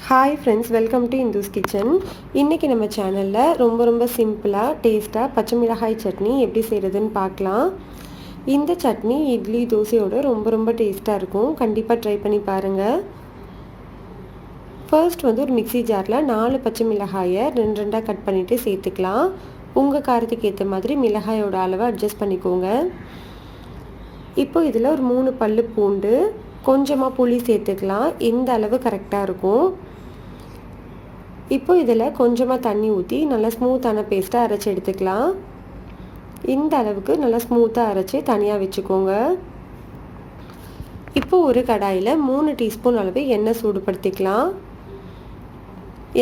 Hi friends, welcome to Indhu's kitchen. இன்னைக்கு நம்ம சேனல்ல ரொம்ப சிம்பிளா டேஸ்டா பச்சைமிளகாய் சட்னி எப்படி செய்யறதுன்னு பார்க்கலாம். இந்த சட்னி இட்லி தோசையோட ரொம்ப டேஸ்டா இருக்கும். கண்டிப்பா ட்ரை பண்ணி பாருங்க. ஃபர்ஸ்ட் ஒரு மிக்ஸி ஜார்ல 4 பச்சை மிளகாயை ரெண்டா கட் பண்ணிட்டு சேர்த்துக்கலாம். உங்க காரத்துக்கு ஏத்த மாதிரி மிளகாயோட அளவை அட்ஜஸ்ட் பண்ணிக்கோங்க. இப்போ இதுல ஒரு 3 பல்லு பூண்டு, கொஞ்சமா புளி சேர்த்துக்கலாம். இந்த அளவு கரெக்டா இருக்கும். இப்போ இதில் கொஞ்சமாக தண்ணி ஊற்றி நல்லா ஸ்மூத்தான பேஸ்ட்டாக அரைச்சி எடுத்துக்கலாம். இந்த அளவுக்கு நல்லா ஸ்மூத்தாக அரைச்சி தனியாக வச்சுக்கோங்க. இப்போ ஒரு கடாயில் 3 டீஸ்பூன் அளவு எண்ணெய் சூடுபடுத்திக்கலாம்.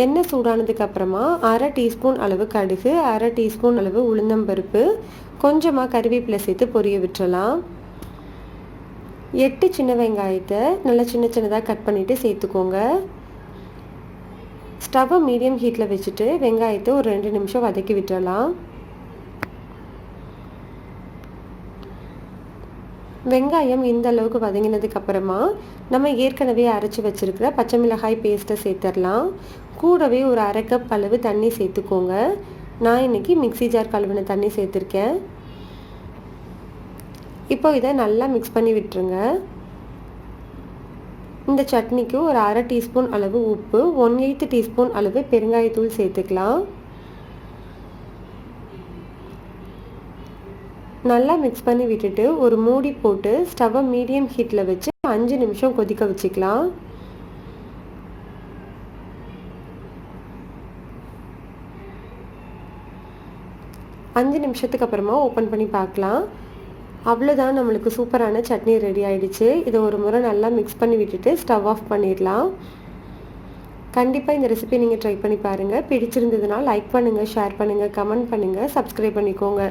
எண்ணெய் சூடானதுக்கப்புறமா 1/2 டீஸ்பூன் அளவு கடுகு, 1/2 டீஸ்பூன் அளவு உளுந்தம்பருப்பு, கொஞ்சமாக கறிவேப்பிலை சேர்த்து பொரிய விட்டுறலாம். 8 சின்ன வெங்காயத்தை நல்லா சின்னதாக கட் பண்ணிவிட்டு சேர்த்துக்கோங்க. ஸ்டவ்வை மீடியம் ஹீட்டில் வச்சுட்டு வெங்காயத்தை ஒரு 2 நிமிஷம் வதக்கி விட்டுறலாம். வெங்காயம் இந்த அளவுக்கு வதங்கினதுக்கு அப்புறமா நம்ம ஏற்கனவே அரைச்சி வச்சிருக்கிற பச்சை மிளகாய் பேஸ்ட்டை சேர்த்துடலாம். கூடவே ஒரு 1/2 கப் அளவு தண்ணி சேர்த்துக்கோங்க. நான் இன்னைக்கு மிக்ஸி ஜார் கழுவின தண்ணி சேர்த்துருக்கேன். இப்போ இதை நல்லா மிக்ஸ் பண்ணி விட்டுருங்க. இந்த சட்னிக்கு ஒரு 1/2 டீஸ்பூன் அளவு உப்பு, 1/8 டீஸ்பூன் அளவு பெருங்காயத்தூள் சேர்த்துக்கலாம். நல்லா மிக்ஸ் பண்ணி விட்டுட்டு ஒரு மூடி போட்டு ஸ்டவ்வை மீடியம் ஹீட்டில் வச்சு 5 நிமிஷம் கொதிக்க வச்சுக்கலாம். அஞ்சு நிமிஷத்துக்கு அப்புறமா ஓப்பன் பண்ணி பார்க்கலாம். அவ்வளோதான், நம்மளுக்கு சூப்பரான சட்னி ரெடி ஆகிடுச்சு. இதை ஒரு முறை நல்லா மிக்ஸ் பண்ணி விட்டுட்டு ஸ்டவ் ஆஃப் பண்ணிடலாம். கண்டிப்பாக இந்த ரெசிபி நீங்கள் ட்ரை பண்ணி பாருங்கள். பிடிச்சிருந்ததுன்னா லைக் பண்ணுங்கள், ஷேர் பண்ணுங்கள், கமெண்ட் பண்ணுங்கள், சப்ஸ்கிரைப் பண்ணிக்கோங்க.